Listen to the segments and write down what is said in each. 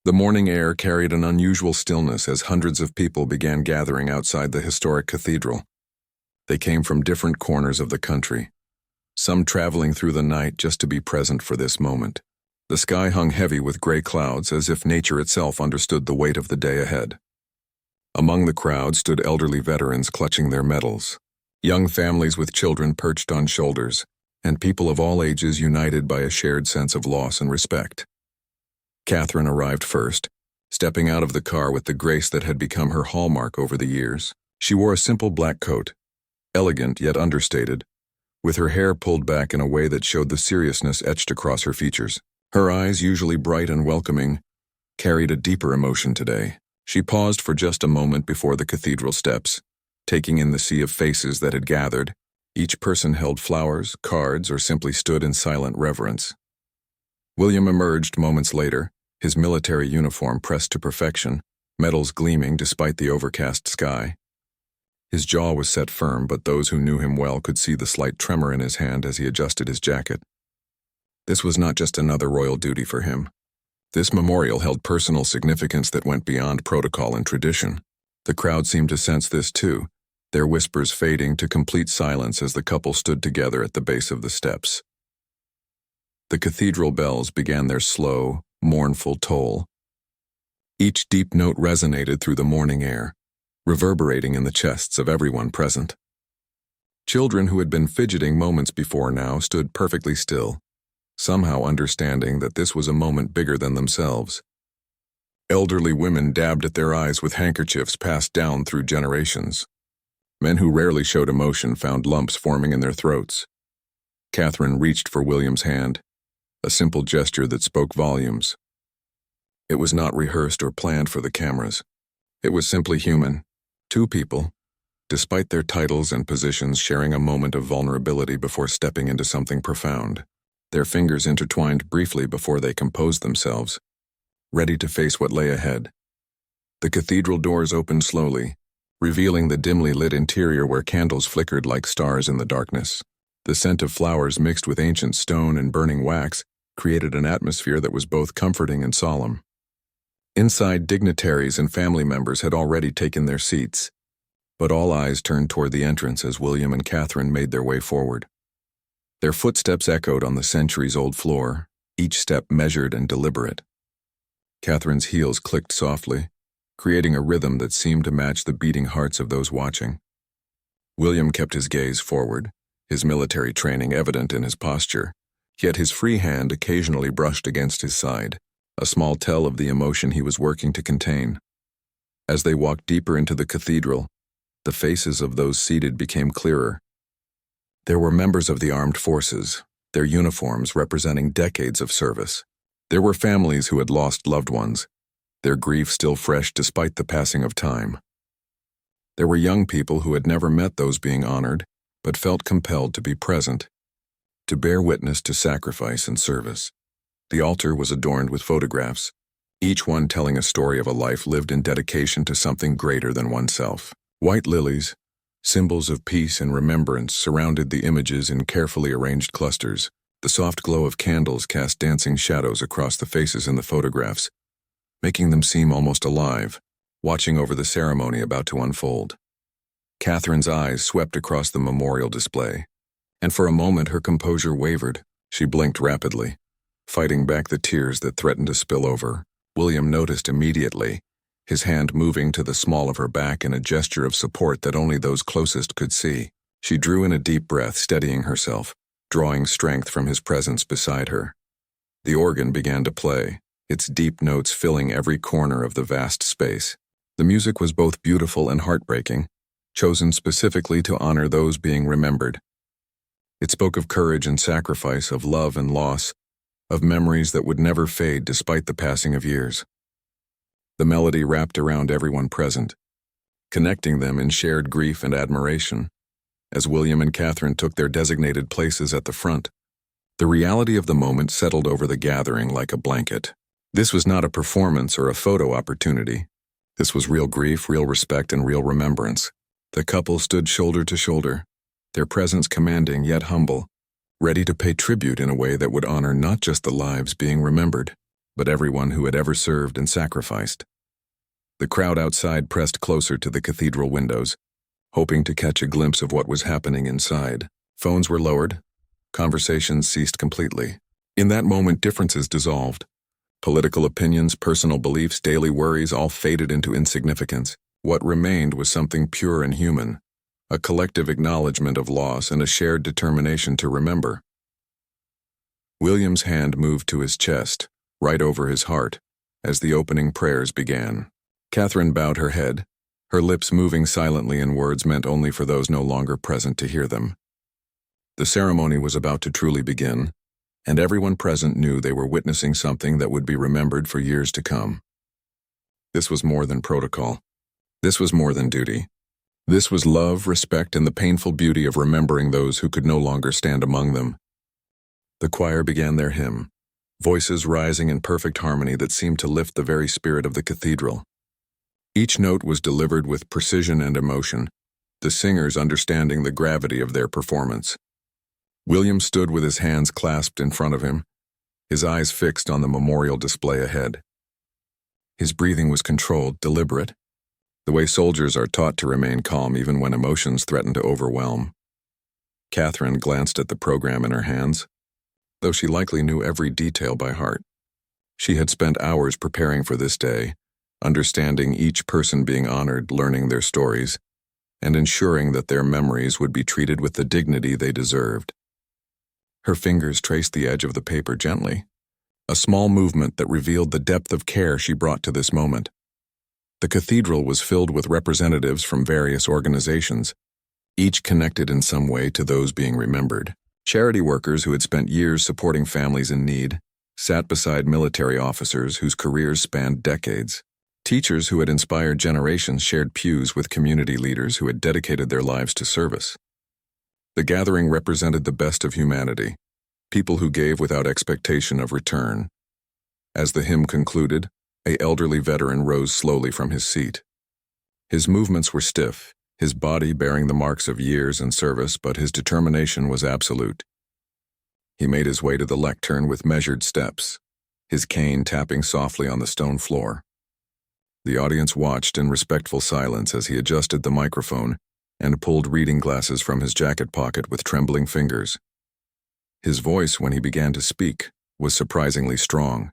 The morning air carried an unusual stillness as hundreds of people began gathering outside the historic cathedral. They came from different corners of the country, some traveling through the night just to be present for this moment. The sky hung heavy with gray clouds, as if nature itself understood the weight of the day ahead. Among the crowd stood elderly veterans clutching their medals, young families with children perched on shoulders, and people of all ages united by a shared sense of loss and respect. Catherine arrived first, stepping out of the car with the grace that had become her hallmark over the years. She wore a simple black coat, elegant yet understated, with her hair pulled back in a way that showed the seriousness etched across her features. Her eyes, usually bright and welcoming, carried a deeper emotion today. She paused for just a moment before the cathedral steps, taking in the sea of faces that had gathered. Each person held flowers, cards, or simply stood in silent reverence. William emerged moments later, his military uniform pressed to perfection, medals gleaming despite the overcast sky. His jaw was set firm, but those who knew him well could see the slight tremor in his hand as he adjusted his jacket. This was not just another royal duty for him. This memorial held personal significance that went beyond protocol and tradition. The crowd seemed to sense this too, their whispers fading to complete silence as the couple stood together at the base of the steps. The cathedral bells began their slow, mournful toll. Each deep note resonated through the morning air, reverberating in the chests of everyone present. Children who had been fidgeting moments before now stood perfectly still, somehow understanding that this was a moment bigger than themselves. Elderly women dabbed at their eyes with handkerchiefs passed down through generations. Men who rarely showed emotion found lumps forming in their throats. Catherine reached for William's hand, a simple gesture that spoke volumes. It was not rehearsed or planned for the cameras. It was simply human. Two people, despite their titles and positions, sharing a moment of vulnerability before stepping into something profound. Their fingers intertwined briefly before they composed themselves, ready to face what lay ahead. The cathedral doors opened slowly, revealing the dimly lit interior where candles flickered like stars in the darkness. The scent of flowers mixed with ancient stone and burning wax created an atmosphere that was both comforting and solemn. Inside, dignitaries and family members had already taken their seats, but all eyes turned toward the entrance as William and Catherine made their way forward. Their footsteps echoed on the centuries-old floor, each step measured and deliberate. Catherine's heels clicked softly, creating a rhythm that seemed to match the beating hearts of those watching. William kept his gaze forward, his military training evident in his posture, yet his free hand occasionally brushed against his side, a small tell of the emotion he was working to contain. As they walked deeper into the cathedral, the faces of those seated became clearer. There were members of the armed forces, their uniforms representing decades of service. There were families who had lost loved ones, their grief still fresh despite the passing of time. There were young people who had never met those being honored, but felt compelled to be present, to bear witness to sacrifice and service. The altar was adorned with photographs, each one telling a story of a life lived in dedication to something greater than oneself. White lilies, symbols of peace and remembrance, surrounded the images in carefully arranged clusters. The soft glow of candles cast dancing shadows across the faces in the photographs, making them seem almost alive, watching over the ceremony about to unfold. Catherine's eyes swept across the memorial display, and for a moment her composure wavered. She blinked rapidly, fighting back the tears that threatened to spill over. William noticed immediately, his hand moving to the small of her back in a gesture of support that only those closest could see. She drew in a deep breath, steadying herself, drawing strength from his presence beside her. The organ began to play, its deep notes filling every corner of the vast space. The music was both beautiful and heartbreaking, chosen specifically to honor those being remembered. It spoke of courage and sacrifice, of love and loss, of memories that would never fade despite the passing of years. The melody wrapped around everyone present, connecting them in shared grief and admiration. As William and Catherine took their designated places at the front, the reality of the moment settled over the gathering like a blanket. This was not a performance or a photo opportunity. This was real grief, real respect, and real remembrance. The couple stood shoulder to shoulder, their presence commanding yet humble, ready to pay tribute in a way that would honor not just the lives being remembered, but everyone who had ever served and sacrificed. The crowd outside pressed closer to the cathedral windows, hoping to catch a glimpse of what was happening inside. Phones were lowered. Conversations ceased completely. In that moment, differences dissolved. Political opinions, personal beliefs, daily worries all faded into insignificance. What remained was something pure and human, a collective acknowledgement of loss and a shared determination to remember. William's hand moved to his chest, right over his heart, as the opening prayers began. Catherine bowed her head, her lips moving silently in words meant only for those no longer present to hear them. The ceremony was about to truly begin, and everyone present knew they were witnessing something that would be remembered for years to come. This was more than protocol. This was more than duty. This was love, respect, and the painful beauty of remembering those who could no longer stand among them. The choir began their hymn, voices rising in perfect harmony that seemed to lift the very spirit of the cathedral. Each note was delivered with precision and emotion, the singers understanding the gravity of their performance. William stood with his hands clasped in front of him, his eyes fixed on the memorial display ahead. His breathing was controlled, deliberate, the way soldiers are taught to remain calm even when emotions threaten to overwhelm. Catherine glanced at the program in her hands, though she likely knew every detail by heart. She had spent hours preparing for this day, understanding each person being honored, learning their stories, and ensuring that their memories would be treated with the dignity they deserved. Her fingers traced the edge of the paper gently, a small movement that revealed the depth of care she brought to this moment. The cathedral was filled with representatives from various organizations, each connected in some way to those being remembered. Charity workers who had spent years supporting families in need sat beside military officers whose careers spanned decades. Teachers who had inspired generations shared pews with community leaders who had dedicated their lives to service. The gathering represented the best of humanity, people who gave without expectation of return. As the hymn concluded, an elderly veteran rose slowly from his seat. His movements were stiff, his body bearing the marks of years and service, but his determination was absolute. He made his way to the lectern with measured steps, his cane tapping softly on the stone floor. The audience watched in respectful silence as he adjusted the microphone and pulled reading glasses from his jacket pocket with trembling fingers. His voice, when he began to speak, was surprisingly strong.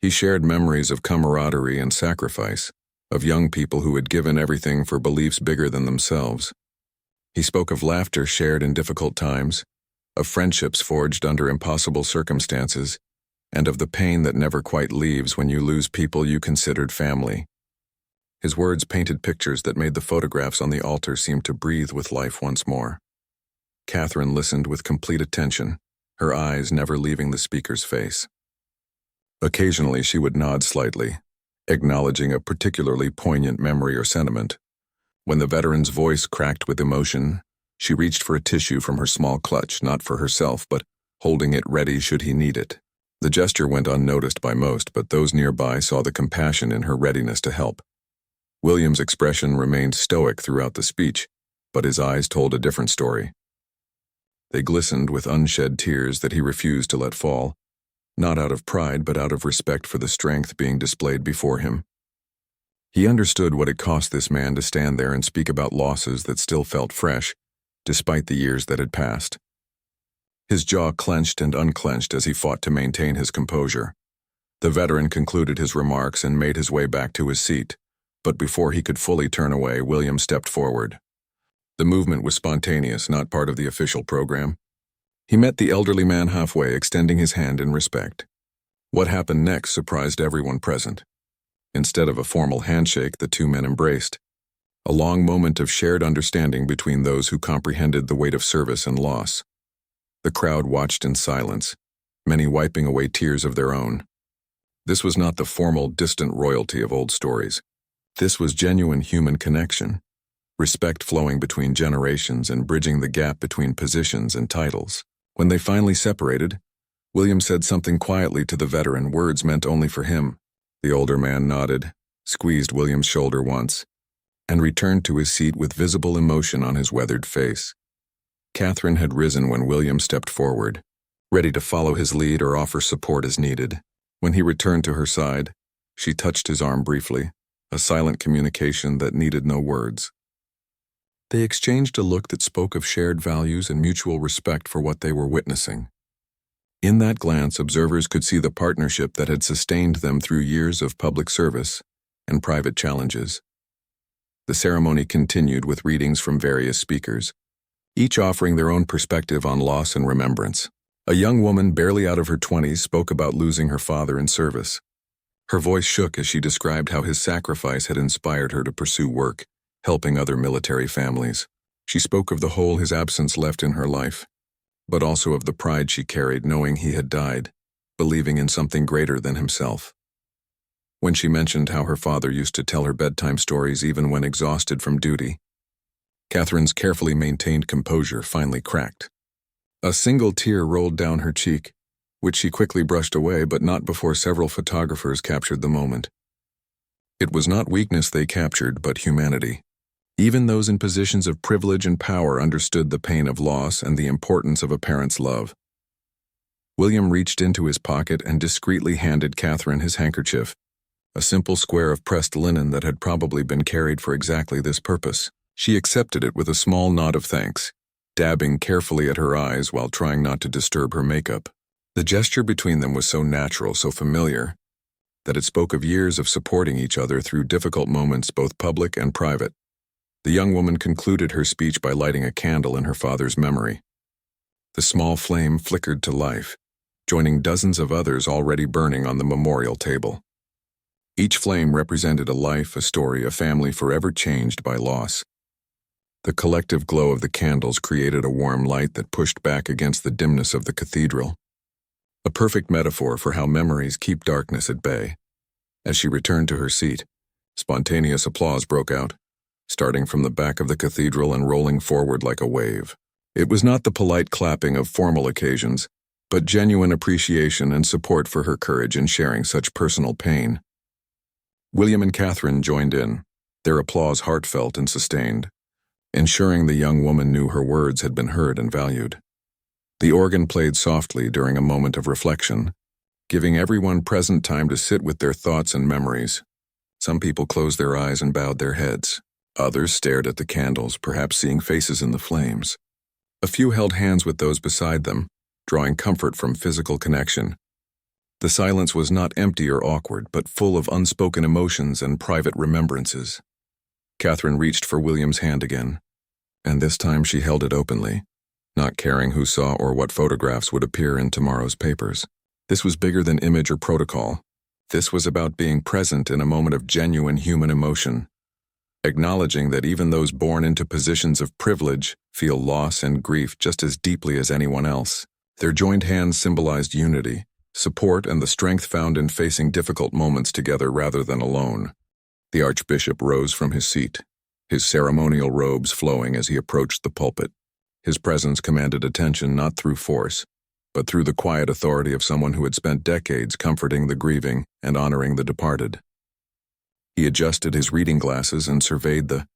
He shared memories of camaraderie and sacrifice, of young people who had given everything for beliefs bigger than themselves. He spoke of laughter shared in difficult times, of friendships forged under impossible circumstances, and of the pain that never quite leaves when you lose people you considered family. His words painted pictures that made the photographs on the altar seem to breathe with life once more. Catherine listened with complete attention, her eyes never leaving the speaker's face. Occasionally she would nod slightly, acknowledging a particularly poignant memory or sentiment. When the veteran's voice cracked with emotion, she reached for a tissue from her small clutch, not for herself, but holding it ready should he need it. The gesture went unnoticed by most, but those nearby saw the compassion in her readiness to help. William's expression remained stoic throughout the speech, but his eyes told a different story. They glistened with unshed tears that he refused to let fall, not out of pride but out of respect for the strength being displayed before him. He understood what it cost this man to stand there and speak about losses that still felt fresh, despite the years that had passed. His jaw clenched and unclenched as he fought to maintain his composure. The veteran concluded his remarks and made his way back to his seat, but before he could fully turn away, William stepped forward. The movement was spontaneous, not part of the official program. He met the elderly man halfway, extending his hand in respect. What happened next surprised everyone present. Instead of a formal handshake, the two men embraced, a long moment of shared understanding between those who comprehended the weight of service and loss. The crowd watched in silence, many wiping away tears of their own. This was not the formal, distant royalty of old stories. This was genuine human connection, respect flowing between generations and bridging the gap between positions and titles. When they finally separated, William said something quietly to the veteran, words meant only for him. The older man nodded, squeezed William's shoulder once, and returned to his seat with visible emotion on his weathered face. Catherine had risen when William stepped forward, ready to follow his lead or offer support as needed. When he returned to her side, she touched his arm briefly, a silent communication that needed no words. They exchanged a look that spoke of shared values and mutual respect for what they were witnessing. In that glance, observers could see the partnership that had sustained them through years of public service and private challenges. The ceremony continued with readings from various speakers, each offering their own perspective on loss and remembrance. A young woman barely out of her 20s spoke about losing her father in service. Her voice shook as she described how his sacrifice had inspired her to pursue work, helping other military families. She spoke of the hole his absence left in her life, but also of the pride she carried knowing he had died, believing in something greater than himself. When she mentioned how her father used to tell her bedtime stories even when exhausted from duty, Catherine's carefully maintained composure finally cracked. A single tear rolled down her cheek, which she quickly brushed away, but not before several photographers captured the moment. It was not weakness they captured, but humanity. Even those in positions of privilege and power understood the pain of loss and the importance of a parent's love. William reached into his pocket and discreetly handed Catherine his handkerchief, a simple square of pressed linen that had probably been carried for exactly this purpose. She accepted it with a small nod of thanks, dabbing carefully at her eyes while trying not to disturb her makeup. The gesture between them was so natural, so familiar, that it spoke of years of supporting each other through difficult moments, both public and private. The young woman concluded her speech by lighting a candle in her father's memory. The small flame flickered to life, joining dozens of others already burning on the memorial table. Each flame represented a life, a story, a family forever changed by loss. The collective glow of the candles created a warm light that pushed back against the dimness of the cathedral. A perfect metaphor for how memories keep darkness at bay. As she returned to her seat, spontaneous applause broke out, starting from the back of the cathedral and rolling forward like a wave. It was not the polite clapping of formal occasions, but genuine appreciation and support for her courage in sharing such personal pain. William and Catherine joined in, their applause heartfelt and sustained, ensuring the young woman knew her words had been heard and valued. The organ played softly during a moment of reflection, giving everyone present time to sit with their thoughts and memories. Some people closed their eyes and bowed their heads. Others stared at the candles, perhaps seeing faces in the flames. A few held hands with those beside them, drawing comfort from physical connection. The silence was not empty or awkward, but full of unspoken emotions and private remembrances. Catherine reached for William's hand again, and this time she held it openly, not caring who saw or what photographs would appear in tomorrow's papers. This was bigger than image or protocol. This was about being present in a moment of genuine human emotion, acknowledging that even those born into positions of privilege feel loss and grief just as deeply as anyone else. Their joined hands symbolized unity, support, and the strength found in facing difficult moments together rather than alone. The Archbishop rose from his seat, his ceremonial robes flowing as he approached the pulpit. His presence commanded attention not through force, but through the quiet authority of someone who had spent decades comforting the grieving and honoring the departed. He adjusted his reading glasses and surveyed the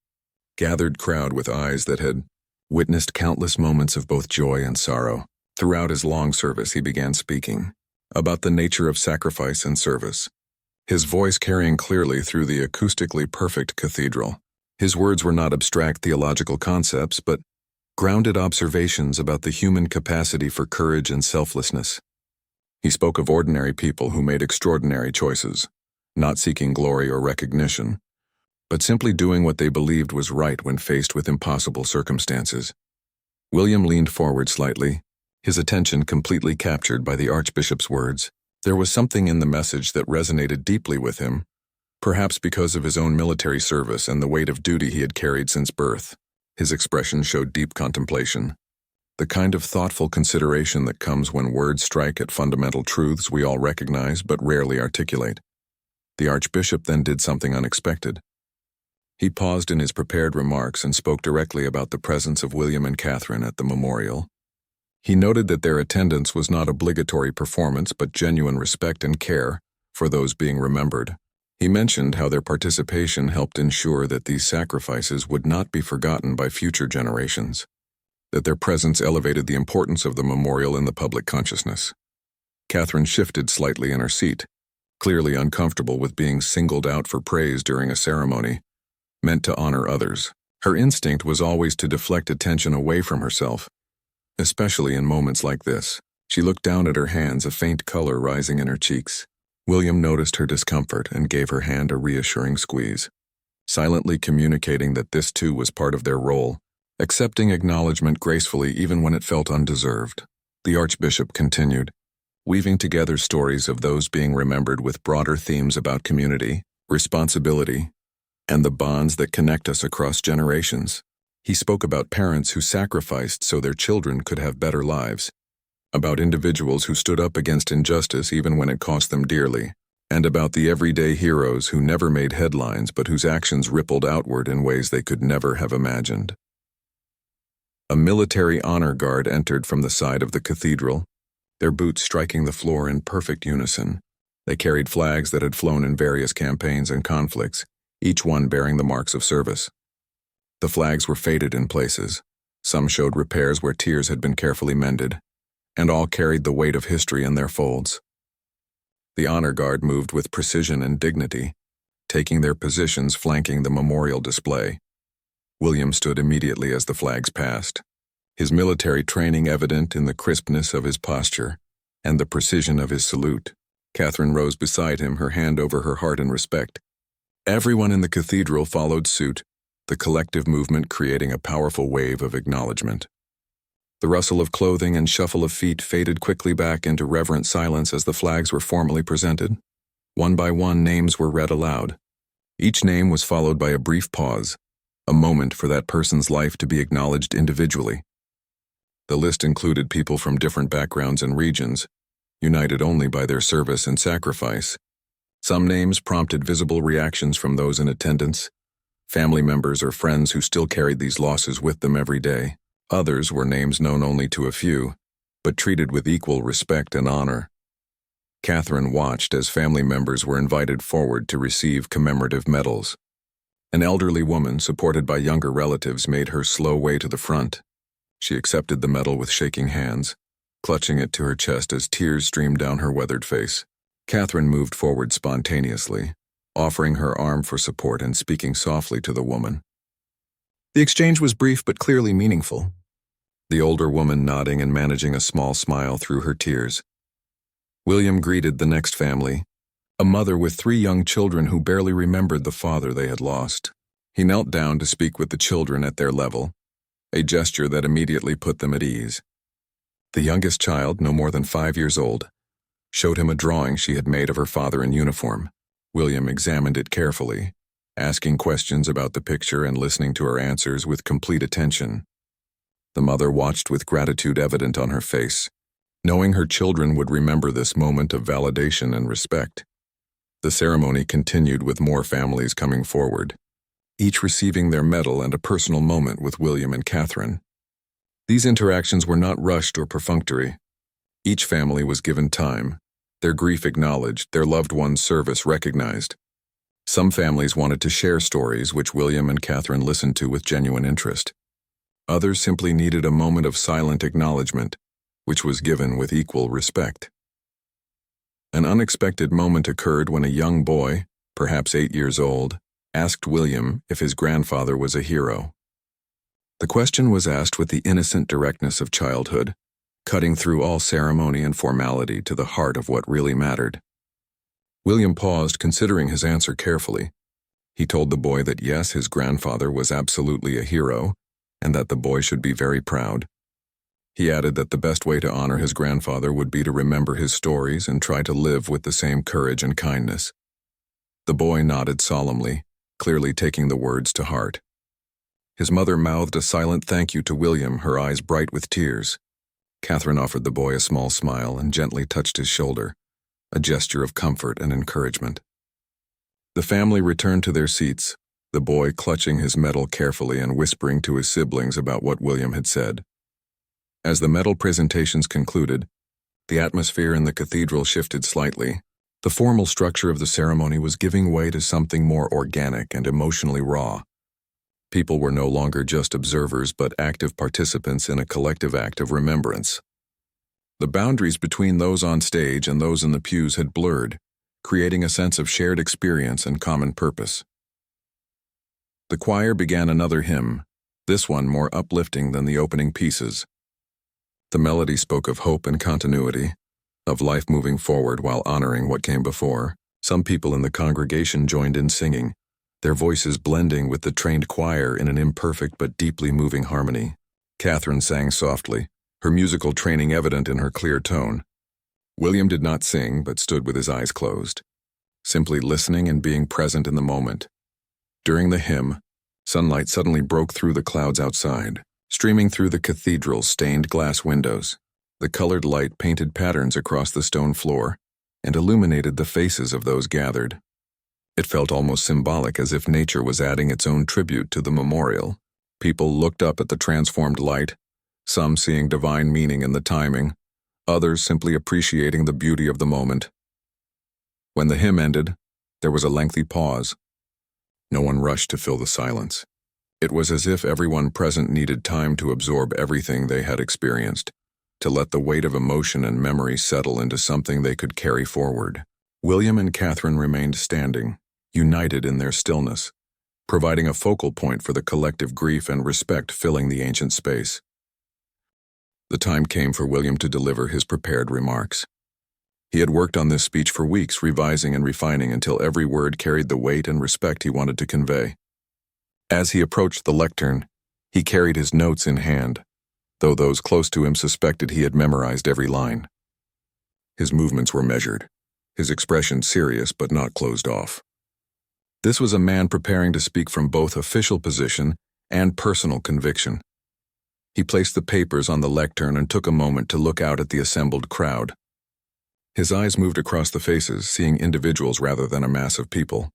gathered crowd with eyes that had witnessed countless moments of both joy and sorrow. Throughout his long service, he began speaking about the nature of sacrifice and service, his voice carrying clearly through the acoustically perfect cathedral. His words were not abstract theological concepts, but grounded observations about the human capacity for courage and selflessness. He spoke of ordinary people who made extraordinary choices, not seeking glory or recognition, but simply doing what they believed was right when faced with impossible circumstances. William leaned forward slightly, his attention completely captured by the Archbishop's words. There was something in the message that resonated deeply with him, perhaps because of his own military service and the weight of duty he had carried since birth. His expression showed deep contemplation, the kind of thoughtful consideration that comes when words strike at fundamental truths we all recognize but rarely articulate. The Archbishop then did something unexpected. He paused in his prepared remarks and spoke directly about the presence of William and Catherine at the memorial. He noted that their attendance was not obligatory performance but genuine respect and care for those being remembered. He mentioned how their participation helped ensure that these sacrifices would not be forgotten by future generations, that their presence elevated the importance of the memorial in the public consciousness. Catherine shifted slightly in her seat, clearly uncomfortable with being singled out for praise during a ceremony meant to honor others. Her instinct was always to deflect attention away from herself, especially in moments like this. She looked down at her hands, a faint color rising in her cheeks. William noticed her discomfort and gave her hand a reassuring squeeze, silently communicating that this too was part of their role, accepting acknowledgement gracefully even when it felt undeserved. The Archbishop continued, weaving together stories of those being remembered with broader themes about community, responsibility, and the bonds that connect us across generations. He spoke about parents who sacrificed so their children could have better lives, about individuals who stood up against injustice even when it cost them dearly, and about the everyday heroes who never made headlines but whose actions rippled outward in ways they could never have imagined. A military honor guard entered from the side of the cathedral, their boots striking the floor in perfect unison. They carried flags that had flown in various campaigns and conflicts, each one bearing the marks of service. The flags were faded in places. Some showed repairs where tears had been carefully mended, and all carried the weight of history in their folds. The honor guard moved with precision and dignity, taking their positions flanking the memorial display. William stood immediately as the flags passed, his military training evident in the crispness of his posture and the precision of his salute. Catherine rose beside him, her hand over her heart in respect. Everyone in the cathedral followed suit, the collective movement creating a powerful wave of acknowledgement. The rustle of clothing and shuffle of feet faded quickly back into reverent silence as the flags were formally presented. One by one, names were read aloud. Each name was followed by a brief pause, a moment for that person's life to be acknowledged individually. The list included people from different backgrounds and regions, united only by their service and sacrifice. Some names prompted visible reactions from those in attendance, family members or friends who still carried these losses with them every day. Others were names known only to a few, but treated with equal respect and honor. Catherine watched as family members were invited forward to receive commemorative medals. An elderly woman, supported by younger relatives, made her slow way to the front. She accepted the medal with shaking hands, clutching it to her chest as tears streamed down her weathered face. Catherine moved forward spontaneously, offering her arm for support and speaking softly to the woman. The exchange was brief but clearly meaningful, the older woman nodding and managing a small smile through her tears. William greeted the next family, a mother with 3 young children who barely remembered the father they had lost. He knelt down to speak with the children at their level, a gesture that immediately put them at ease. The youngest child, no more than 5 years old, showed him a drawing she had made of her father in uniform. William examined it carefully, asking questions about the picture and listening to her answers with complete attention. The mother watched with gratitude evident on her face, knowing her children would remember this moment of validation and respect. The ceremony continued with more families coming forward, each receiving their medal and a personal moment with William and Catherine. These interactions were not rushed or perfunctory. Each family was given time, their grief acknowledged, their loved one's service recognized. Some families wanted to share stories, which William and Catherine listened to with genuine interest. Others simply needed a moment of silent acknowledgement, which was given with equal respect. An unexpected moment occurred when a young boy, perhaps 8 years old, asked William if his grandfather was a hero. The question was asked with the innocent directness of childhood, cutting through all ceremony and formality to the heart of what really mattered. William paused, considering his answer carefully. He told the boy that yes, his grandfather was absolutely a hero, and that the boy should be very proud. He added that the best way to honor his grandfather would be to remember his stories and try to live with the same courage and kindness. The boy nodded solemnly, clearly taking the words to heart. His mother mouthed a silent thank you to William, her eyes bright with tears. Catherine offered the boy a small smile and gently touched his shoulder, a gesture of comfort and encouragement. The family returned to their seats, the boy clutching his medal carefully and whispering to his siblings about what William had said. As the medal presentations concluded, the atmosphere in the cathedral shifted slightly. The formal structure of the ceremony was giving way to something more organic and emotionally raw. People were no longer just observers but active participants in a collective act of remembrance. The boundaries between those on stage and those in the pews had blurred, creating a sense of shared experience and common purpose. The choir began another hymn, this one more uplifting than the opening pieces. The melody spoke of hope and continuity, of life moving forward while honoring what came before. Some people in the congregation joined in singing, their voices blending with the trained choir in an imperfect but deeply moving harmony. Catherine sang softly, her musical training evident in her clear tone. William did not sing, but stood with his eyes closed, simply listening and being present in the moment. During the hymn, sunlight suddenly broke through the clouds outside, streaming through the cathedral's stained glass windows. The colored light painted patterns across the stone floor and illuminated the faces of those gathered. It felt almost symbolic, as if nature was adding its own tribute to the memorial. People looked up at the transformed light, some seeing divine meaning in the timing, others simply appreciating the beauty of the moment. When the hymn ended, there was a lengthy pause. No one rushed to fill the silence. It was as if everyone present needed time to absorb everything they had experienced, to let the weight of emotion and memory settle into something they could carry forward. William and Catherine remained standing, united in their stillness, providing a focal point for the collective grief and respect filling the ancient space. The time came for William to deliver his prepared remarks. He had worked on this speech for weeks, revising and refining until every word carried the weight and respect he wanted to convey. As he approached the lectern, he carried his notes in hand, though those close to him suspected he had memorized every line. His movements were measured, his expression serious but not closed off. This was a man preparing to speak from both official position and personal conviction. He placed the papers on the lectern and took a moment to look out at the assembled crowd. His eyes moved across the faces, seeing individuals rather than a mass of people.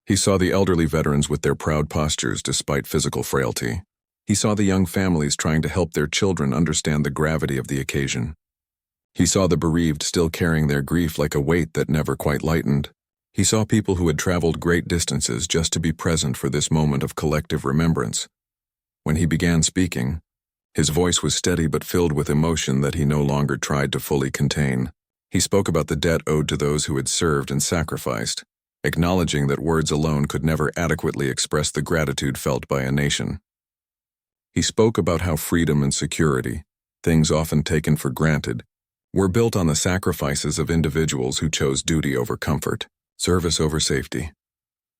He saw the elderly veterans with their proud postures despite physical frailty. He saw the young families trying to help their children understand the gravity of the occasion. He saw the bereaved still carrying their grief like a weight that never quite lightened. He saw people who had traveled great distances just to be present for this moment of collective remembrance. When he began speaking, his voice was steady but filled with emotion that he no longer tried to fully contain. He spoke about the debt owed to those who had served and sacrificed, acknowledging that words alone could never adequately express the gratitude felt by a nation. He spoke about how freedom and security, things often taken for granted, were built on the sacrifices of individuals who chose duty over comfort, service over safety.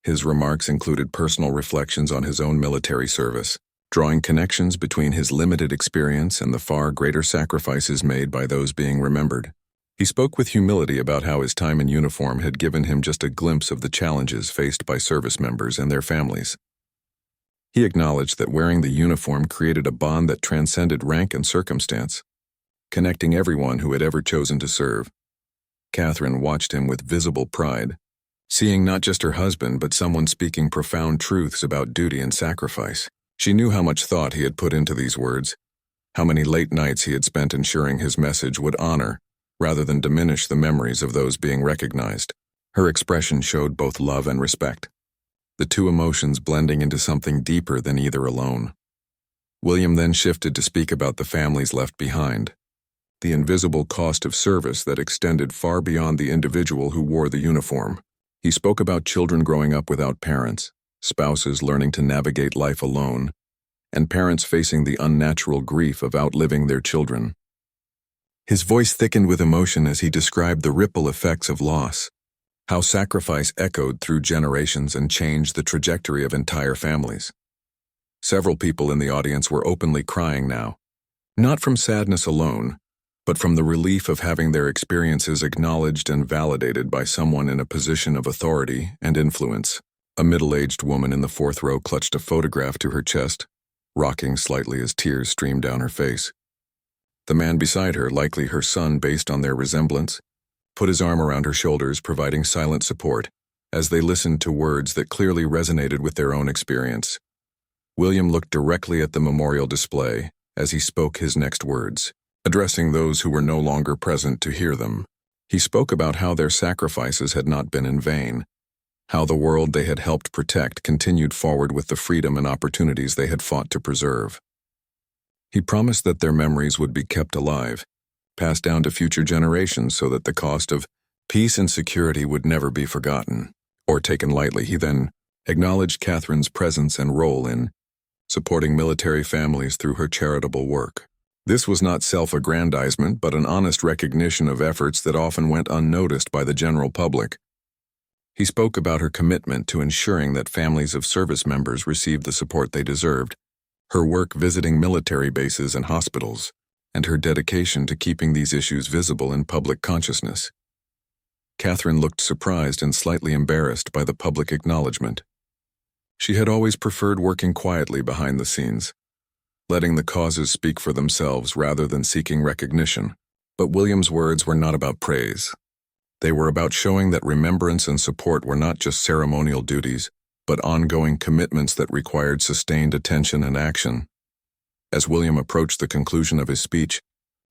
His remarks included personal reflections on his own military service, drawing connections between his limited experience and the far greater sacrifices made by those being remembered. He spoke with humility about how his time in uniform had given him just a glimpse of the challenges faced by service members and their families. He acknowledged that wearing the uniform created a bond that transcended rank and circumstance, connecting everyone who had ever chosen to serve. Catherine watched him with visible pride, seeing not just her husband but someone speaking profound truths about duty and sacrifice. She knew how much thought he had put into these words, how many late nights he had spent ensuring his message would honor, rather than diminish, the memories of those being recognized. Her expression showed both love and respect, the two emotions blending into something deeper than either alone. William then shifted to speak about the families left behind, the invisible cost of service that extended far beyond the individual who wore the uniform. He spoke about children growing up without parents, spouses learning to navigate life alone, and parents facing the unnatural grief of outliving their children. His voice thickened with emotion as he described the ripple effects of loss, how sacrifice echoed through generations and changed the trajectory of entire families. Several people in the audience were openly crying now, not from sadness alone, but from the relief of having their experiences acknowledged and validated by someone in a position of authority and influence. A middle-aged woman in the fourth row clutched a photograph to her chest, rocking slightly as tears streamed down her face. The man beside her, likely her son based on their resemblance, put his arm around her shoulders, providing silent support, as they listened to words that clearly resonated with their own experience. William looked directly at the memorial display as he spoke his next words, addressing those who were no longer present to hear them. He spoke about how their sacrifices had not been in vain, how the world they had helped protect continued forward with the freedom and opportunities they had fought to preserve. He promised that their memories would be kept alive, passed down to future generations so that the cost of Peace and security would never be forgotten or taken lightly. He then acknowledged Catherine's presence and role in supporting military families through her charitable work. This was not self-aggrandizement, but an honest recognition of efforts that often went unnoticed by the general public. He spoke about her commitment to ensuring that families of service members received the support they deserved, her work visiting military bases and hospitals, and her dedication to keeping these issues visible in public consciousness. Catherine looked surprised and slightly embarrassed by the public acknowledgement. She had always preferred working quietly behind the scenes, letting the causes speak for themselves rather than seeking recognition. But William's words were not about praise. They were about showing that remembrance and support were not just ceremonial duties, but ongoing commitments that required sustained attention and action. As William approached the conclusion of his speech,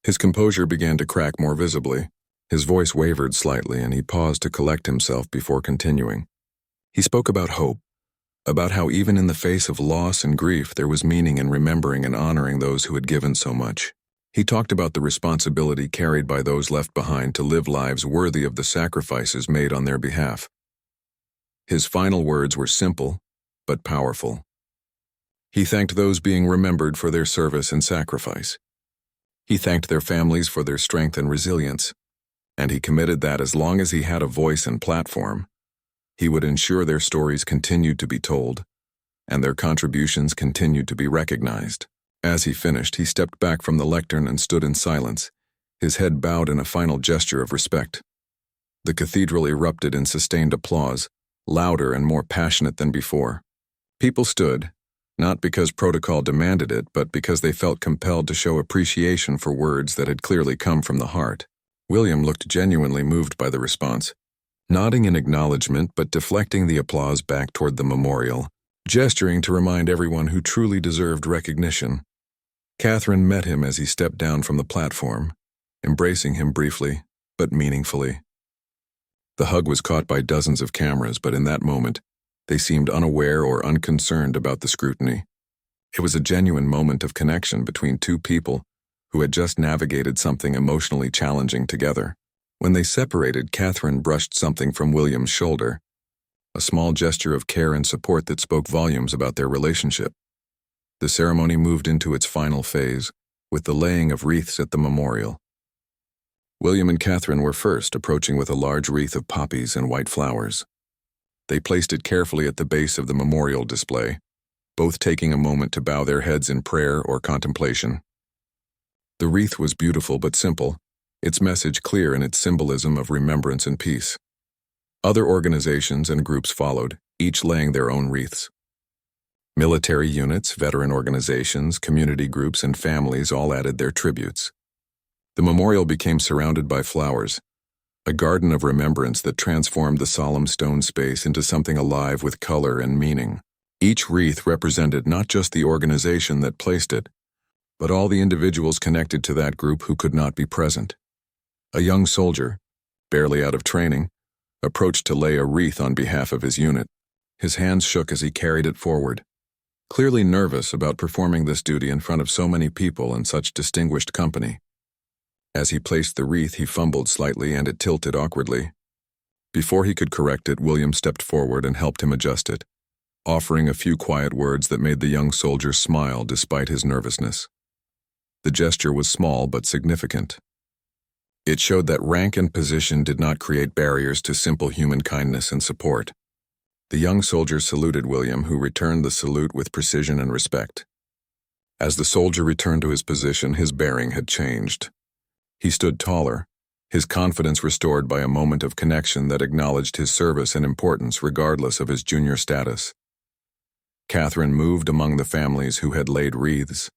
his composure began to crack more visibly. His voice wavered slightly, and he paused to collect himself before continuing. He spoke about hope, about how even in the face of loss and grief there was meaning in remembering and honoring those who had given so much. He talked about the responsibility carried by those left behind to live lives worthy of the sacrifices made on their behalf. His final words were simple, but powerful. He thanked those being remembered for their service and sacrifice. He thanked their families for their strength and resilience, and he committed that as long as he had a voice and platform, he would ensure their stories continued to be told, and their contributions continued to be recognized. As he finished, he stepped back from the lectern and stood in silence, his head bowed in a final gesture of respect. The cathedral erupted in sustained applause, louder and more passionate than before. People stood, not because protocol demanded it, but because they felt compelled to show appreciation for words that had clearly come from the heart. William looked genuinely moved by the response, nodding in acknowledgement but deflecting the applause back toward the memorial, gesturing to remind everyone who truly deserved recognition. Catherine met him as he stepped down from the platform, embracing him briefly, but meaningfully. The hug was caught by dozens of cameras, but in that moment, they seemed unaware or unconcerned about the scrutiny. It was a genuine moment of connection between two people who had just navigated something emotionally challenging together. When they separated, Catherine brushed something from William's shoulder, a small gesture of care and support that spoke volumes about their relationship. The ceremony moved into its final phase, with the laying of wreaths at the memorial. William and Catherine were first, approaching with a large wreath of poppies and white flowers. They placed it carefully at the base of the memorial display, both taking a moment to bow their heads in prayer or contemplation. The wreath was beautiful but simple, its message clear in its symbolism of remembrance and peace. Other organizations and groups followed, each laying their own wreaths. Military units, veteran organizations, community groups, and families all added their tributes. The memorial became surrounded by flowers, a garden of remembrance that transformed the solemn stone space into something alive with color and meaning. Each wreath represented not just the organization that placed it, but all the individuals connected to that group who could not be present. A young soldier, barely out of training, approached to lay a wreath on behalf of his unit. His hands shook as he carried it forward, clearly nervous about performing this duty in front of so many people and such distinguished company. As he placed the wreath, he fumbled slightly and it tilted awkwardly. Before he could correct it, William stepped forward and helped him adjust it, offering a few quiet words that made the young soldier smile despite his nervousness. The gesture was small but significant. It showed that rank and position did not create barriers to simple human kindness and support. The young soldier saluted William, who returned the salute with precision and respect. As the soldier returned to his position, his bearing had changed. He stood taller, his confidence restored by a moment of connection that acknowledged his service and importance regardless of his junior status. Catherine moved among the families who had laid wreaths,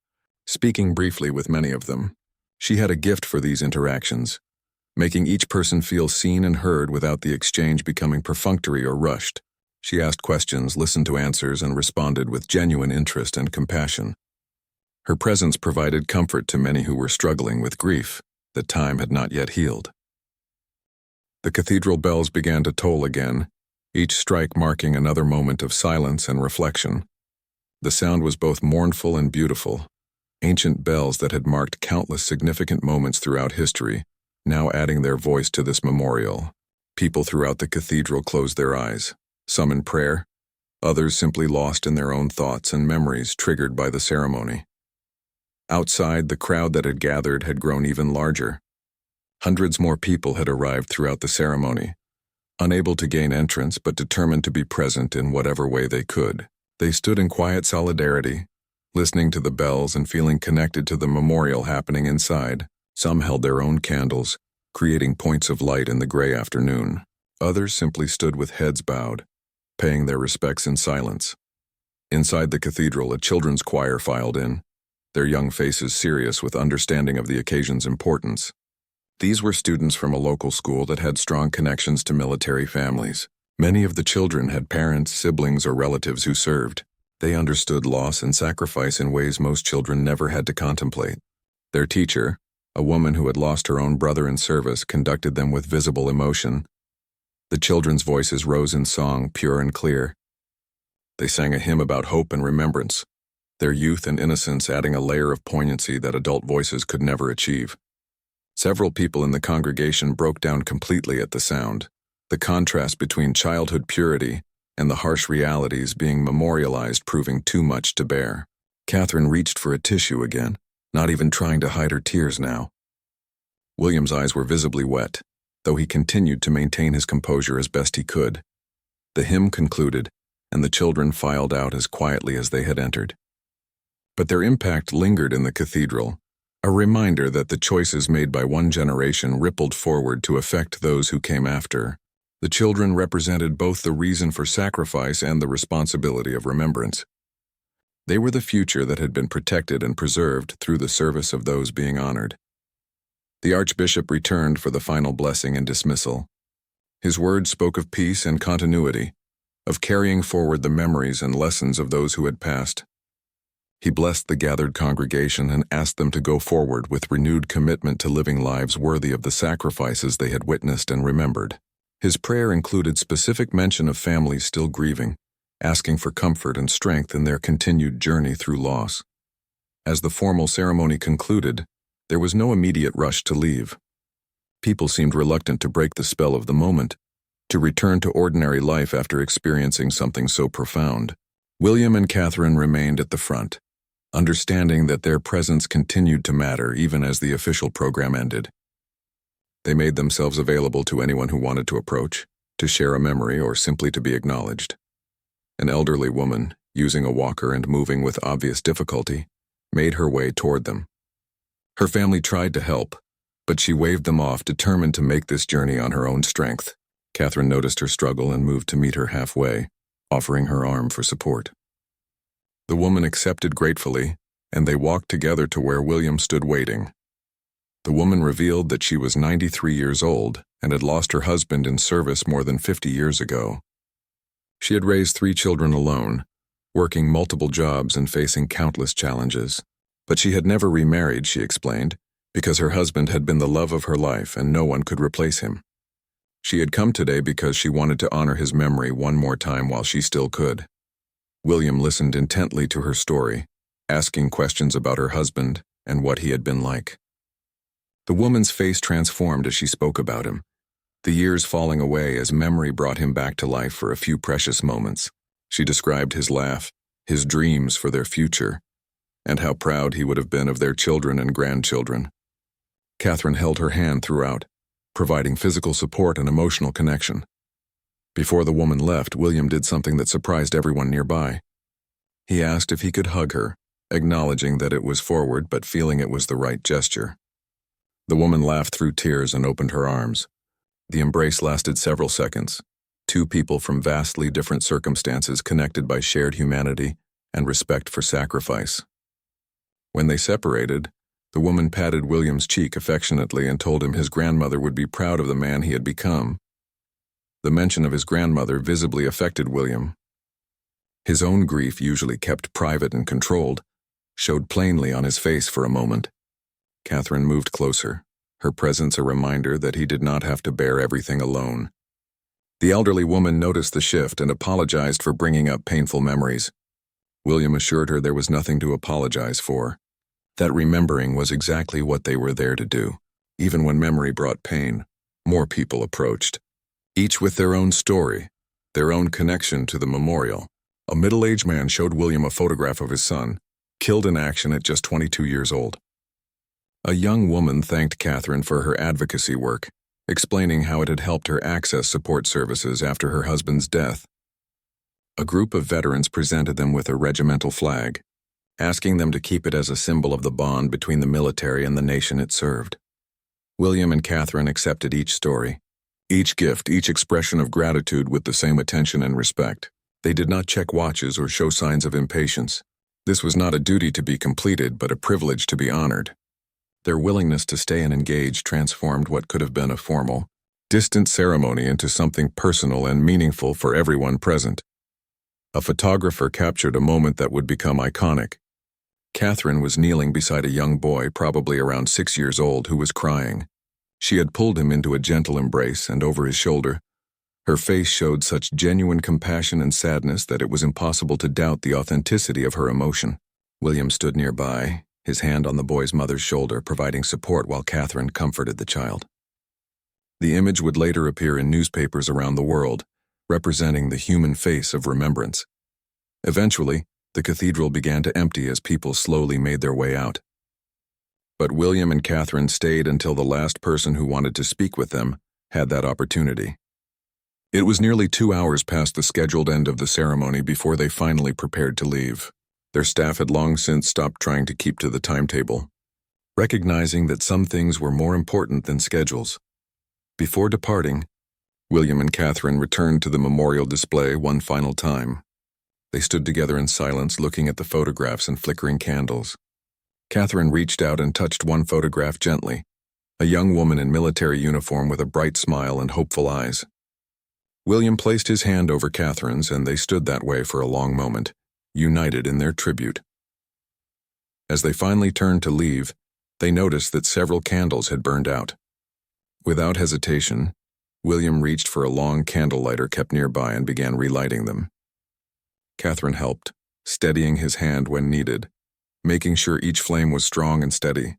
speaking briefly with many of them. She had a gift for these interactions, making each person feel seen and heard without the exchange becoming perfunctory or rushed. She asked questions, listened to answers, and responded with genuine interest and compassion. Her presence provided comfort to many who were struggling with grief that time had not yet healed. The cathedral bells began to toll again, each strike marking another moment of silence and reflection. The sound was both mournful and beautiful, ancient bells that had marked countless significant moments throughout history, now adding their voice to this memorial. People throughout the cathedral closed their eyes, some in prayer, others simply lost in their own thoughts and memories triggered by the ceremony. Outside, the crowd that had gathered had grown even larger. Hundreds more people had arrived throughout the ceremony, unable to gain entrance but determined to be present in whatever way they could. They stood in quiet solidarity, listening to the bells and feeling connected to the memorial happening inside. Some held their own candles, creating points of light in the gray afternoon. Others simply stood with heads bowed, paying their respects in silence. Inside the cathedral, a children's choir filed in, their young faces serious with understanding of the occasion's importance. These were students from a local school that had strong connections to military families. Many of the children had parents, siblings, or relatives who served. They understood loss and sacrifice in ways most children never had to contemplate. Their teacher, a woman who had lost her own brother in service, conducted them with visible emotion. The children's voices rose in song, pure and clear. They sang a hymn about hope and remembrance, their youth and innocence adding a layer of poignancy that adult voices could never achieve. Several people in the congregation broke down completely at the sound, the contrast between childhood purity and the harsh realities being memorialized proving too much to bear. Catherine reached for a tissue again, not even trying to hide her tears now. William's eyes were visibly wet, though he continued to maintain his composure as best he could. The hymn concluded, and the children filed out as quietly as they had entered. But their impact lingered in the cathedral, a reminder that the choices made by one generation rippled forward to affect those who came after. The children represented both the reason for sacrifice and the responsibility of remembrance. They were the future that had been protected and preserved through the service of those being honored. The Archbishop returned for the final blessing and dismissal. His words spoke of peace and continuity, of carrying forward the memories and lessons of those who had passed. He blessed the gathered congregation and asked them to go forward with renewed commitment to living lives worthy of the sacrifices they had witnessed and remembered. His prayer included specific mention of families still grieving, asking for comfort and strength in their continued journey through loss. As the formal ceremony concluded, there was no immediate rush to leave. People seemed reluctant to break the spell of the moment, to return to ordinary life after experiencing something so profound. William and Catherine remained at the front, understanding that their presence continued to matter even as the official program ended. They made themselves available to anyone who wanted to approach, to share a memory, or simply to be acknowledged. An elderly woman, using a walker and moving with obvious difficulty, made her way toward them. Her family tried to help, but she waved them off, determined to make this journey on her own strength. Catherine noticed her struggle and moved to meet her halfway, offering her arm for support. The woman accepted gratefully, and they walked together to where William stood waiting. The woman revealed that she was 93 years old and had lost her husband in service more than 50 years ago. She had raised 3 children alone, working multiple jobs and facing countless challenges. But she had never remarried, she explained, because her husband had been the love of her life and no one could replace him. She had come today because she wanted to honor his memory one more time while she still could. William listened intently to her story, asking questions about her husband and what he had been like. The woman's face transformed as she spoke about him, the years falling away as memory brought him back to life for a few precious moments. She described his laugh, his dreams for their future, and how proud he would have been of their children and grandchildren. Catherine held her hand throughout, providing physical support and emotional connection. Before the woman left, William did something that surprised everyone nearby. He asked if he could hug her, acknowledging that it was forward but feeling it was the right gesture. The woman laughed through tears and opened her arms. The embrace lasted several seconds. 2 people from vastly different circumstances connected by shared humanity and respect for sacrifice. When they separated, the woman patted William's cheek affectionately and told him his grandmother would be proud of the man he had become. The mention of his grandmother visibly affected William. His own grief, usually kept private and controlled, showed plainly on his face for a moment. Catherine moved closer, her presence a reminder that he did not have to bear everything alone. The elderly woman noticed the shift and apologized for bringing up painful memories. William assured her there was nothing to apologize for, that remembering was exactly what they were there to do. Even when memory brought pain, more people approached. each with their own story, their own connection to the memorial. A middle-aged man showed William a photograph of his son, killed in action at just 22 years old. A young woman thanked Catherine for her advocacy work, explaining how it had helped her access support services after her husband's death. A group of veterans presented them with a regimental flag, asking them to keep it as a symbol of the bond between the military and the nation it served. William and Catherine accepted each story, each gift, each expression of gratitude with the same attention and respect. They did not check watches or show signs of impatience. This was not a duty to be completed, but a privilege to be honored. Their willingness to stay and engage transformed what could have been a formal, distant ceremony into something personal and meaningful for everyone present. A photographer captured a moment that would become iconic. Catherine was kneeling beside a young boy, probably around 6 years old, who was crying. She had pulled him into a gentle embrace, and over his shoulder, her face showed such genuine compassion and sadness that it was impossible to doubt the authenticity of her emotion. William stood nearby, his hand on the boy's mother's shoulder, providing support while Catherine comforted the child. The image would later appear in newspapers around the world, representing the human face of remembrance. Eventually, the cathedral began to empty as people slowly made their way out. But William and Catherine stayed until the last person who wanted to speak with them had that opportunity. It was nearly 2 hours past the scheduled end of the ceremony before they finally prepared to leave. Their staff had long since stopped trying to keep to the timetable, recognizing that some things were more important than schedules. Before departing, William and Catherine returned to the memorial display one final time. They stood together in silence, looking at the photographs and flickering candles. Catherine reached out and touched one photograph gently, a young woman in military uniform with a bright smile and hopeful eyes. William placed his hand over Catherine's, and they stood that way for a long moment, united in their tribute. As they finally turned to leave, they noticed that several candles had burned out. Without hesitation, William reached for a long candle lighter kept nearby and began relighting them. Catherine helped, steadying his hand when needed, making sure each flame was strong and steady.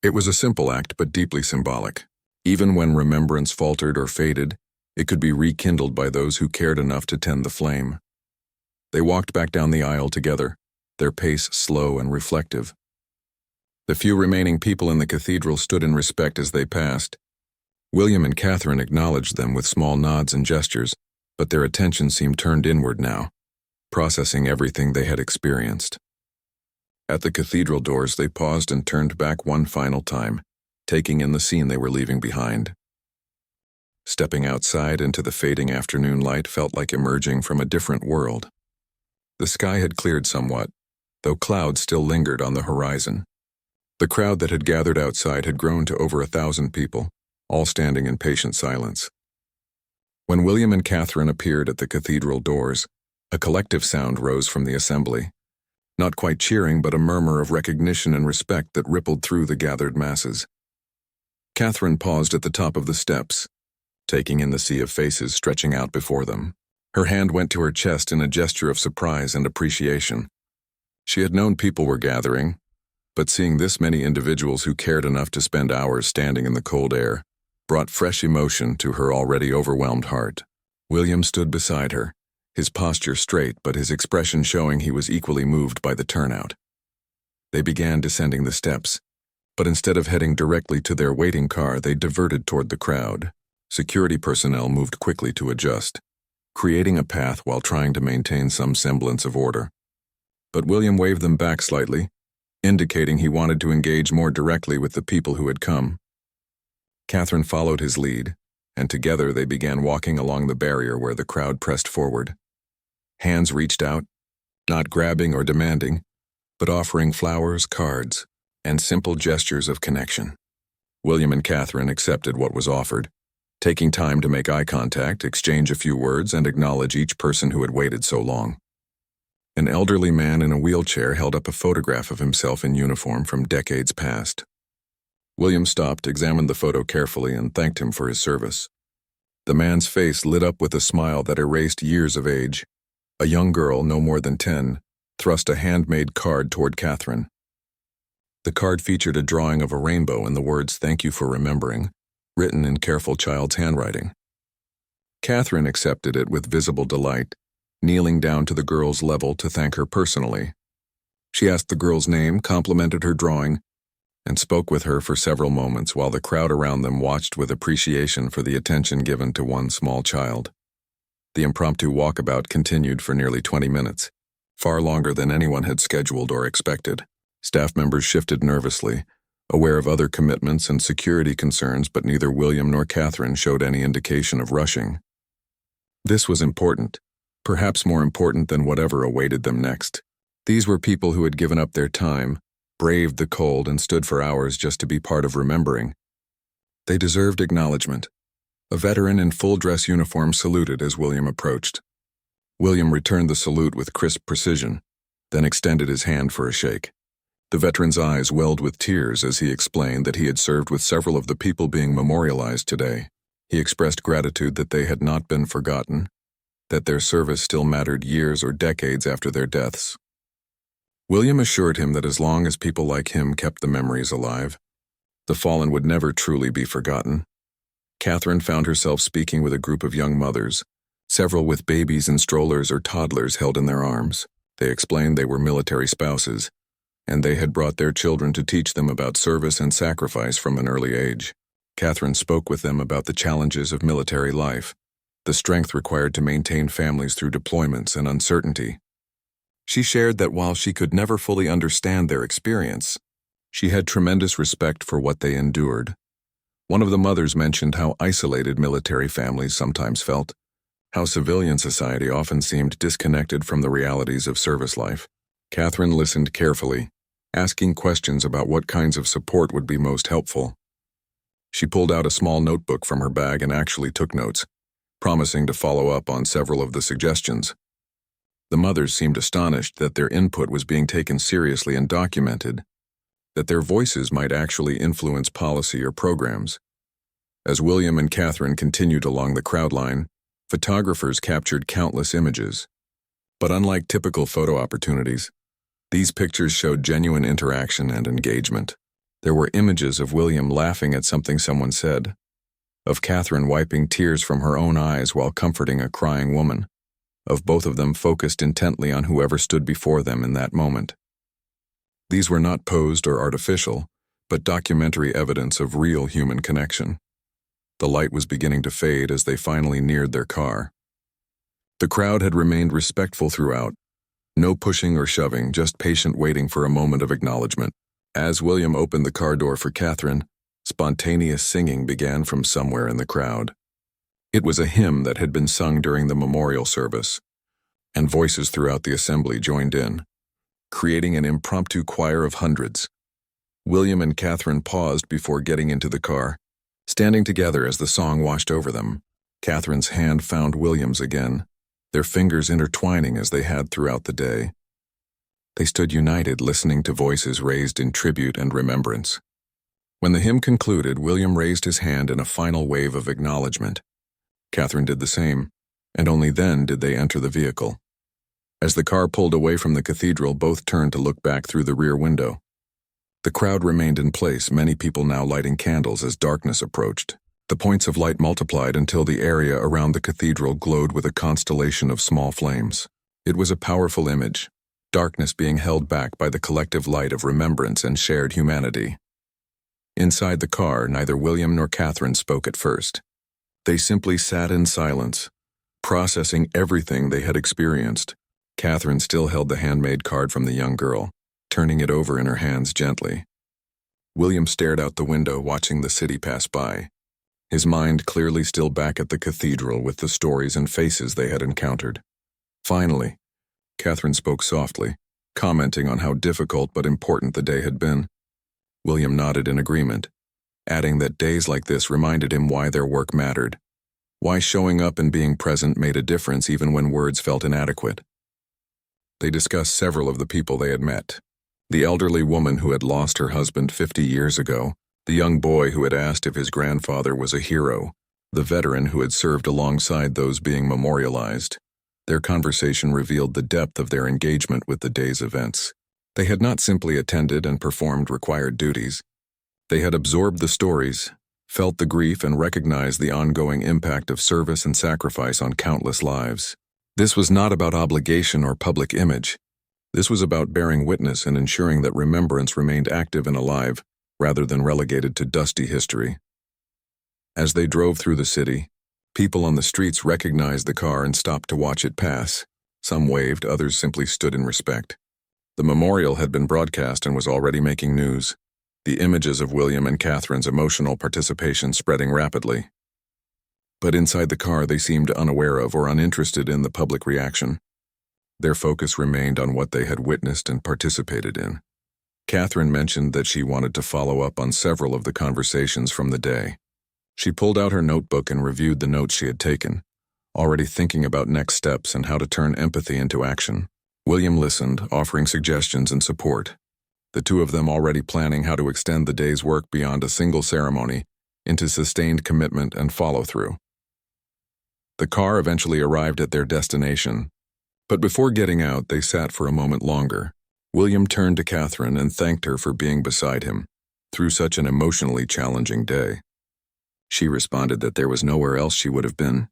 It was a simple act, but deeply symbolic. Even when remembrance faltered or faded, it could be rekindled by those who cared enough to tend the flame. They walked back down the aisle together, their pace slow and reflective. The few remaining people in the cathedral stood in respect as they passed. William and Catherine acknowledged them with small nods and gestures, but their attention seemed turned inward now, processing everything they had experienced. At the cathedral doors, they paused and turned back one final time, taking in the scene they were leaving behind. Stepping outside into the fading afternoon light felt like emerging from a different world. The sky had cleared somewhat, though clouds still lingered on the horizon. The crowd that had gathered outside had grown to over 1,000 people, all standing in patient silence. When William and Catherine appeared at the cathedral doors, a collective sound rose from the assembly. Not quite cheering, but a murmur of recognition and respect that rippled through the gathered masses. Catherine paused at the top of the steps, taking in the sea of faces stretching out before them. Her hand went to her chest in a gesture of surprise and appreciation. She had known people were gathering, but seeing this many individuals who cared enough to spend hours standing in the cold air brought fresh emotion to her already overwhelmed heart. William stood beside her, his posture straight but his expression showing he was equally moved by the turnout. They began descending the steps, but instead of heading directly to their waiting car, they diverted toward the crowd. Security personnel moved quickly to adjust, creating a path while trying to maintain some semblance of order. But William waved them back slightly, indicating he wanted to engage more directly with the people who had come. Catherine followed his lead, and together they began walking along the barrier where the crowd pressed forward. Hands reached out, not grabbing or demanding, but offering flowers, cards, and simple gestures of connection. William and Catherine accepted what was offered, taking time to make eye contact, exchange a few words, and acknowledge each person who had waited so long. An elderly man in a wheelchair held up a photograph of himself in uniform from decades past. William stopped, examined the photo carefully, and thanked him for his service. The man's face lit up with a smile that erased years of age. A young girl, no more than 10, thrust a handmade card toward Catherine. The card featured a drawing of a rainbow and the words "Thank you for remembering," written in careful child's handwriting. Catherine accepted it with visible delight, kneeling down to the girl's level to thank her personally. She asked the girl's name, complimented her drawing, and spoke with her for several moments while the crowd around them watched with appreciation for the attention given to one small child. The impromptu walkabout continued for nearly 20 minutes, far longer than anyone had scheduled or expected. Staff members shifted nervously, aware of other commitments and security concerns, but neither William nor Catherine showed any indication of rushing. This was important, perhaps more important than whatever awaited them next. These were people who had given up their time, braved the cold, and stood for hours just to be part of remembering. They deserved acknowledgement. A veteran in full dress uniform saluted as William approached. William returned the salute with crisp precision, then extended his hand for a shake. The veteran's eyes welled with tears as he explained that he had served with several of the people being memorialized today. He expressed gratitude that they had not been forgotten, that their service still mattered years or decades after their deaths. William assured him that as long as people like him kept the memories alive, the fallen would never truly be forgotten. Catherine found herself speaking with a group of young mothers, several with babies in strollers or toddlers held in their arms. They explained they were military spouses, and they had brought their children to teach them about service and sacrifice from an early age. Catherine spoke with them about the challenges of military life, the strength required to maintain families through deployments and uncertainty. She shared that while she could never fully understand their experience, she had tremendous respect for what they endured. One of the mothers mentioned how isolated military families sometimes felt, how civilian society often seemed disconnected from the realities of service life. Catherine listened carefully, asking questions about what kinds of support would be most helpful. She pulled out a small notebook from her bag and actually took notes, promising to follow up on several of the suggestions. The mothers seemed astonished that their input was being taken seriously and documented, that their voices might actually influence policy or programs. As William and Catherine continued along the crowd line, photographers captured countless images. But unlike typical photo opportunities, these pictures showed genuine interaction and engagement. There were images of William laughing at something someone said, of Catherine wiping tears from her own eyes while comforting a crying woman, of both of them focused intently on whoever stood before them in that moment. These were not posed or artificial, but documentary evidence of real human connection. The light was beginning to fade as they finally neared their car. The crowd had remained respectful throughout, no pushing or shoving, just patient waiting for a moment of acknowledgement. As William opened the car door for Catherine, spontaneous singing began from somewhere in the crowd. It was a hymn that had been sung during the memorial service, and voices throughout the assembly joined in, creating an impromptu choir of hundreds. William and Catherine paused before getting into the car, standing together as the song washed over them. Catherine's hand found William's again, their fingers intertwining as they had throughout the day. They stood united, listening to voices raised in tribute and remembrance. When the hymn concluded, William raised his hand in a final wave of acknowledgement. Catherine did the same, and only then did they enter the vehicle. As the car pulled away from the cathedral, both turned to look back through the rear window. The crowd remained in place, many people now lighting candles as darkness approached. The points of light multiplied until the area around the cathedral glowed with a constellation of small flames. It was a powerful image, darkness being held back by the collective light of remembrance and shared humanity. Inside the car, neither William nor Catherine spoke at first. They simply sat in silence, processing everything they had experienced. Catherine still held the handmade card from the young girl, turning it over in her hands gently. William stared out the window, watching the city pass by, his mind clearly still back at the cathedral with the stories and faces they had encountered. Finally, Catherine spoke softly, commenting on how difficult but important the day had been. William nodded in agreement, adding that days like this reminded him why their work mattered, why showing up and being present made a difference even when words felt inadequate. They discussed several of the people they had met. The elderly woman who had lost her husband 50 years ago, the young boy who had asked if his grandfather was a hero, the veteran who had served alongside those being memorialized. Their conversation revealed the depth of their engagement with the day's events. They had not simply attended and performed required duties. They had absorbed the stories, felt the grief and recognized the ongoing impact of service and sacrifice on countless lives. This was not about obligation or public image. This was about bearing witness and ensuring that remembrance remained active and alive, rather than relegated to dusty history. As they drove through the city, people on the streets recognized the car and stopped to watch it pass. Some waved, others simply stood in respect. The memorial had been broadcast and was already making news, the images of William and Catherine's emotional participation spreading rapidly. But inside the car, they seemed unaware of or uninterested in the public reaction. Their focus remained on what they had witnessed and participated in. Catherine mentioned that she wanted to follow up on several of the conversations from the day. She pulled out her notebook and reviewed the notes she had taken, already thinking about next steps and how to turn empathy into action. William listened, offering suggestions and support, the two of them already planning how to extend the day's work beyond a single ceremony into sustained commitment and follow-through. The car eventually arrived at their destination, but before getting out, they sat for a moment longer. William turned to Catherine and thanked her for being beside him through such an emotionally challenging day. She responded that there was nowhere else she would have been,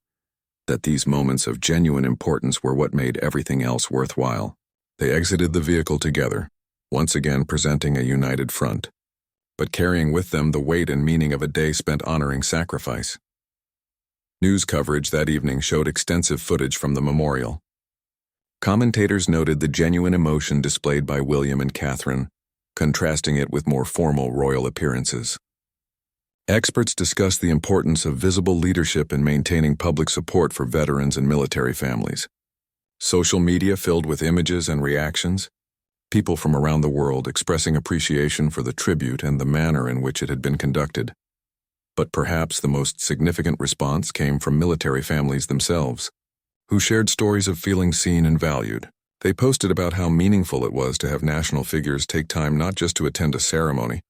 that these moments of genuine importance were what made everything else worthwhile. They exited the vehicle together, once again presenting a united front, but carrying with them the weight and meaning of a day spent honoring sacrifice. News coverage that evening showed extensive footage from the memorial. Commentators noted the genuine emotion displayed by William and Catherine, contrasting it with more formal royal appearances. Experts discussed the importance of visible leadership in maintaining public support for veterans and military families. Social media filled with images and reactions, people from around the world expressing appreciation for the tribute and the manner in which it had been conducted. But perhaps the most significant response came from military families themselves, who shared stories of feeling seen and valued. They posted about how meaningful it was to have national figures take time not just to attend a ceremony,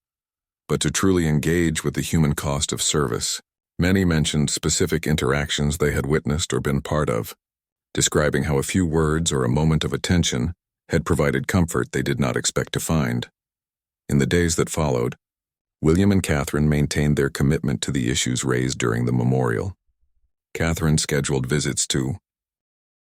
but to truly engage with the human cost of service. Many mentioned specific interactions they had witnessed or been part of, describing how a few words or a moment of attention had provided comfort they did not expect to find. In the days that followed, William and Catherine maintained their commitment to the issues raised during the memorial. Catherine scheduled visits to